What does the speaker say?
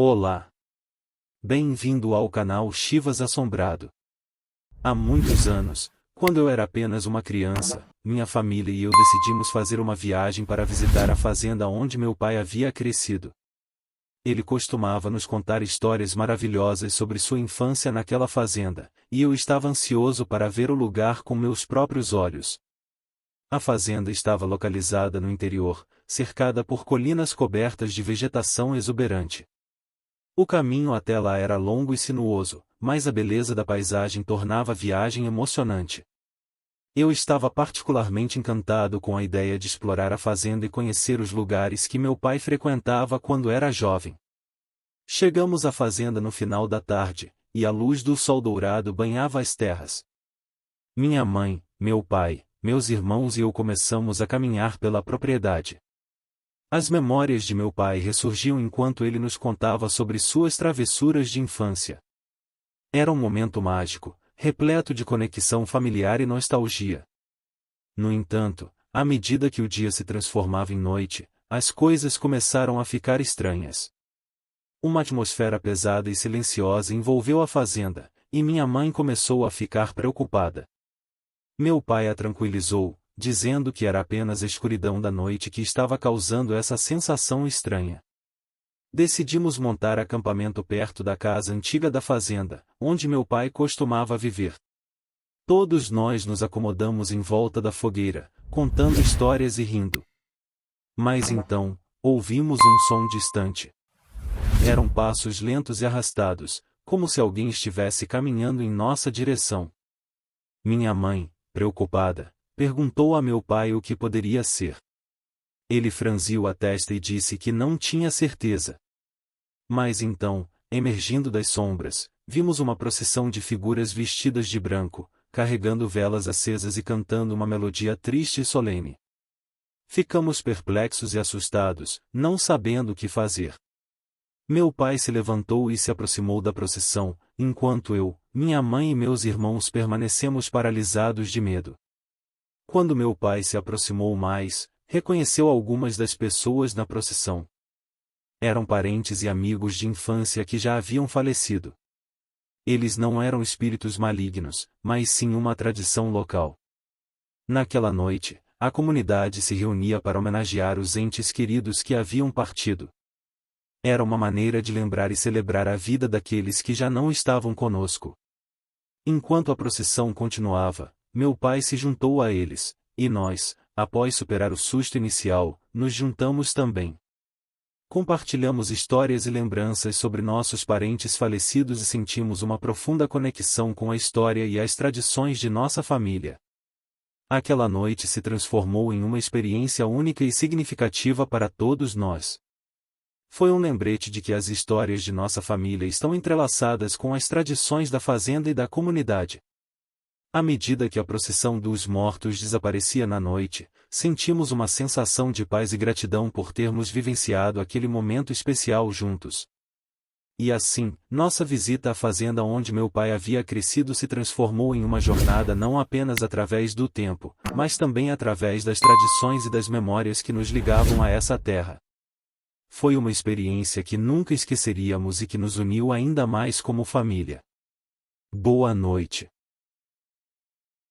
Olá! Bem-vindo ao canal Chivas Assombrado. Há muitos anos, quando eu era apenas uma criança, minha família e eu decidimos fazer uma viagem para visitar a fazenda onde meu pai havia crescido. Ele costumava nos contar histórias maravilhosas sobre sua infância naquela fazenda, e eu estava ansioso para ver o lugar com meus próprios olhos. A fazenda estava localizada no interior, cercada por colinas cobertas de vegetação exuberante. O caminho até lá era longo e sinuoso, mas a beleza da paisagem tornava a viagem emocionante. Eu estava particularmente encantado com a ideia de explorar a fazenda e conhecer os lugares que meu pai frequentava quando era jovem. Chegamos à fazenda no final da tarde, e a luz do sol dourado banhava as terras. Minha mãe, meu pai, meus irmãos e eu começamos a caminhar pela propriedade. As memórias de meu pai ressurgiam enquanto ele nos contava sobre suas travessuras de infância. Era um momento mágico, repleto de conexão familiar e nostalgia. No entanto, à medida que o dia se transformava em noite, as coisas começaram a ficar estranhas. Uma atmosfera pesada e silenciosa envolveu a fazenda, e minha mãe começou a ficar preocupada. Meu pai a tranquilizou, dizendo que era apenas a escuridão da noite que estava causando essa sensação estranha. Decidimos montar acampamento perto da casa antiga da fazenda, onde meu pai costumava viver. Todos nós nos acomodamos em volta da fogueira, contando histórias e rindo. Mas então, ouvimos um som distante. Eram passos lentos e arrastados, como se alguém estivesse caminhando em nossa direção. Minha mãe, preocupada, perguntou a meu pai o que poderia ser. Ele franziu a testa e disse que não tinha certeza. Mas então, emergindo das sombras, vimos uma procissão de figuras vestidas de branco, carregando velas acesas e cantando uma melodia triste e solene. Ficamos perplexos e assustados, não sabendo o que fazer. Meu pai se levantou e se aproximou da procissão, enquanto eu, minha mãe e meus irmãos permanecemos paralisados de medo. Quando meu pai se aproximou mais, reconheceu algumas das pessoas na procissão. Eram parentes e amigos de infância que já haviam falecido. Eles não eram espíritos malignos, mas sim uma tradição local. Naquela noite, a comunidade se reunia para homenagear os entes queridos que haviam partido. Era uma maneira de lembrar e celebrar a vida daqueles que já não estavam conosco. Enquanto a procissão continuava, meu pai se juntou a eles, e nós, após superar o susto inicial, nos juntamos também. Compartilhamos histórias e lembranças sobre nossos parentes falecidos e sentimos uma profunda conexão com a história e as tradições de nossa família. Aquela noite se transformou em uma experiência única e significativa para todos nós. Foi um lembrete de que as histórias de nossa família estão entrelaçadas com as tradições da fazenda e da comunidade. À medida que a procissão dos mortos desaparecia na noite, sentimos uma sensação de paz e gratidão por termos vivenciado aquele momento especial juntos. E assim, nossa visita à fazenda onde meu pai havia crescido se transformou em uma jornada não apenas através do tempo, mas também através das tradições e das memórias que nos ligavam a essa terra. Foi uma experiência que nunca esqueceríamos e que nos uniu ainda mais como família. Boa noite.